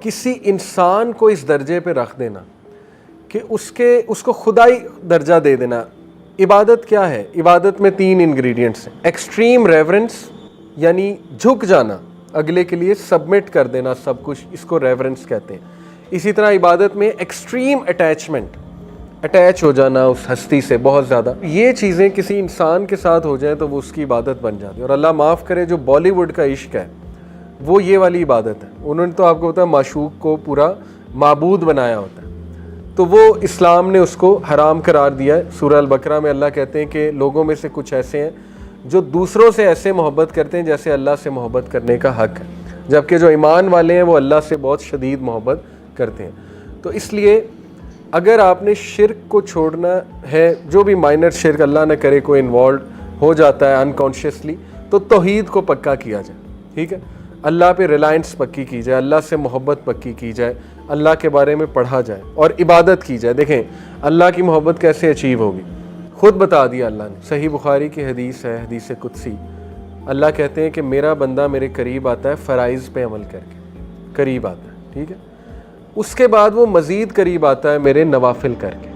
کسی انسان کو اس درجے پہ رکھ دینا کہ اس کو خدائی درجہ دے دینا. عبادت کیا ہے؟ عبادت میں 3 انگریڈینٹس ہیں. ایکسٹریم ریورنس یعنی جھک جانا اگلے کے لیے، سبمٹ کر دینا سب کچھ، اس کو ریورنس کہتے ہیں. اسی طرح عبادت میں ایکسٹریم اٹیچمنٹ، اٹیچ ہو جانا اس ہستی سے بہت زیادہ. یہ چیزیں کسی انسان کے ساتھ ہو جائیں تو وہ اس کی عبادت بن جاتی ہے. اور اللہ معاف کرے جو بالی ووڈ کا عشق ہے وہ یہ والی عبادت ہے. انہوں نے تو آپ کو پتا ہے معشوق کو پورا معبود بنایا ہوتا ہے، تو وہ اسلام نے اس کو حرام قرار دیا ہے. سورہ البقرہ میں اللہ کہتے ہیں کہ لوگوں میں سے کچھ ایسے ہیں جو دوسروں سے ایسے محبت کرتے ہیں جیسے اللہ سے محبت کرنے کا حق ہے، جبکہ جو ایمان والے ہیں وہ اللہ سے بہت شدید محبت کرتے ہیں. تو اس لیے اگر آپ نے شرک کو چھوڑنا ہے، جو بھی مائنر شرک اللہ نہ کرے کوئی انوالوڈ ہو جاتا ہے انکانشیسلی، تو توحید کو پکا کیا جائے. ٹھیک ہے، اللہ پہ ریلائنس پکی کی جائے، اللہ سے محبت پکی کی جائے، اللہ کے بارے میں پڑھا جائے اور عبادت کی جائے. دیکھیں اللہ کی محبت کیسے اچیو ہوگی، خود بتا دیا اللہ نے. صحیح بخاری کی حدیث ہے، حدیث قدسی. اللہ کہتے ہیں کہ میرا بندہ میرے قریب آتا ہے فرائض پہ عمل کر کے، قریب آتا ہے. ٹھیک ہے، اس کے بعد وہ مزید قریب آتا ہے میرے نوافل کر کے.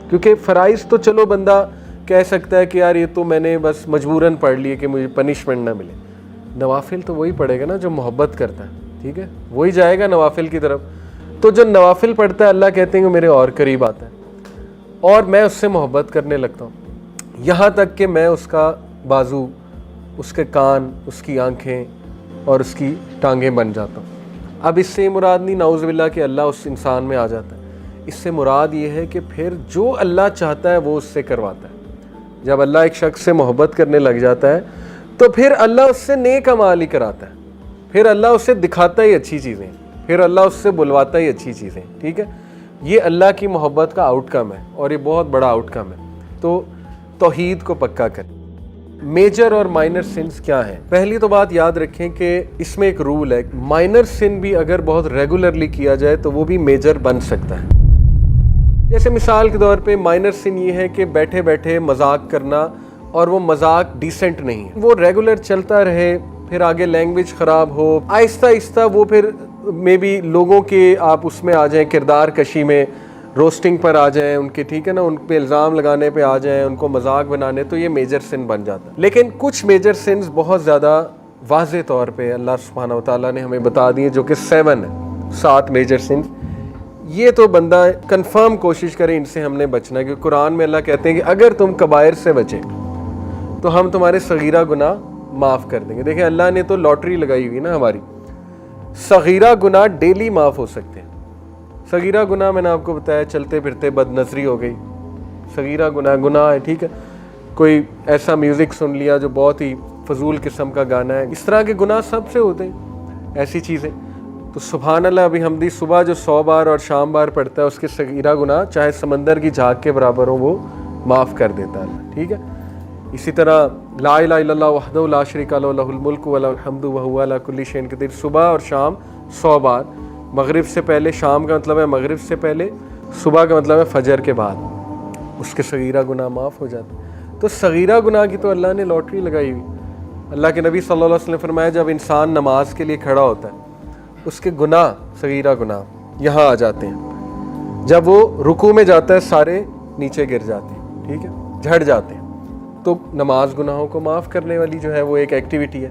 کیونکہ فرائض تو چلو بندہ کہہ سکتا ہے کہ یار یہ تو میں نے بس مجبوراً پڑھ لیے کہ مجھے پنشمنٹ نہ ملے. نوافل تو وہی پڑھے گا نا جو محبت کرتا ہے. ٹھیک ہے، وہی جائے گا نوافل کی طرف. تو جو نوافل پڑھتا ہے اللہ کہتے ہیں کہ میرے اور قریب آتا ہے اور میں اس سے محبت کرنے لگتا ہوں، یہاں تک کہ میں اس کا بازو، اس کے کان، اس کی آنکھیں اور اس کی ٹانگیں بن جاتا ہوں. اب اس سے مراد نہیں نعوذ باللہ کہ اللہ اس انسان میں آ جاتا ہے. اس سے مراد یہ ہے کہ پھر جو اللہ چاہتا ہے وہ اس سے کرواتا ہے. جب اللہ ایک شخص سے محبت کرنے لگ جاتا ہے تو پھر اللہ اس سے نیک اعمال ہی کراتا ہے، پھر اللہ اس سے دکھاتا ہی اچھی چیزیں، پھر اللہ اس سے بلواتا ہی اچھی چیزیں. ٹھیک ہے، یہ اللہ کی محبت کا آؤٹ کم ہے اور یہ بہت بڑا آؤٹ کم ہے. تو توحید کو پکا کریں. میجر اور مائنر سنس کیا ہیں؟ پہلی تو بات یاد رکھیں کہ اس میں ایک رول ہے، مائنر سن بھی اگر بہت ریگولرلی کیا جائے تو وہ بھی میجر بن سکتا ہے. جیسے مثال کے طور پہ مائنر سن یہ ہے کہ بیٹھے بیٹھے مذاق کرنا، اور وہ مذاق ڈیسنٹ نہیں ہے، وہ ریگولر چلتا رہے، پھر آگے لینگویج خراب ہو، آہستہ آہستہ وہ پھر میں بھی لوگوں کے آپ اس میں آ جائیں، کردار کشی میں، روسٹنگ پر آ جائیں ان کے. ٹھیک ہے نا، ان پہ الزام لگانے پہ آ جائیں، ان کو مذاق بنانے، تو یہ میجر سن بن جاتا ہے. لیکن کچھ میجر سنز بہت زیادہ واضح طور پہ اللہ سبحانہ و تعالیٰ نے ہمیں بتا دیے، جو کہ 7 ہیں، 7 میجر سنز. یہ تو بندہ کنفرم کوشش کرے ان سے ہم نے بچنا ہے، کیونکہ قرآن میں اللہ کہتے ہیں کہ اگر تم کبائر سے بچے تو ہم تمہارے صغیرہ گناہ معاف کر دیں گے. دیکھیں اللہ نے تو لاٹری لگائی ہوئی نا ہماری، صغیرہ گناہ ڈیلی معاف ہو سکتے ہیں. صغیرہ گناہ میں نے آپ کو بتایا چلتے پھرتے بد نظری ہو گئی، صغیرہ گناہ ہے. ٹھیک ہے، کوئی ایسا میوزک سن لیا جو بہت ہی فضول قسم کا گانا ہے، اس طرح کے گناہ سب سے ہوتے ہیں ایسی چیزیں. تو سبحان اللہ، ابھی حمدی صبح جو 100 بار اور شام بار پڑھتا ہے اس کے صغیرہ گناہ چاہے سمندر کی جھاگ کے برابر ہو وہ معاف کر دیتا ہے اللہ. ٹھیک ہے، اسی طرح لا الہ الا اللہ وحدہ لا شریک لہ لہ الملک ولہ الحمد وہو علی کل شیء قدیر، صبح اور شام 100 بار. مغرب سے پہلے، شام کا مطلب ہے مغرب سے پہلے، صبح کا مطلب ہے فجر کے بعد، اس کے صغیرہ گناہ معاف ہو جاتے ہیں. تو صغیرہ گناہ کی تو اللہ نے لاٹری لگائی ہوئی. اللہ کے نبی صلی اللہ علیہ وسلم نے فرمایا جب انسان نماز کے لیے کھڑا ہوتا ہے اس کے گناہ، صغیرہ گناہ یہاں آ جاتے ہیں، جب وہ رکوع میں جاتا ہے سارے نیچے گر جاتے ہیں. ٹھیک ہے، جھڑ جاتے ہیں. تو نماز گناہوں کو معاف کرنے والی جو ہے وہ ایک ایکٹیویٹی ہے.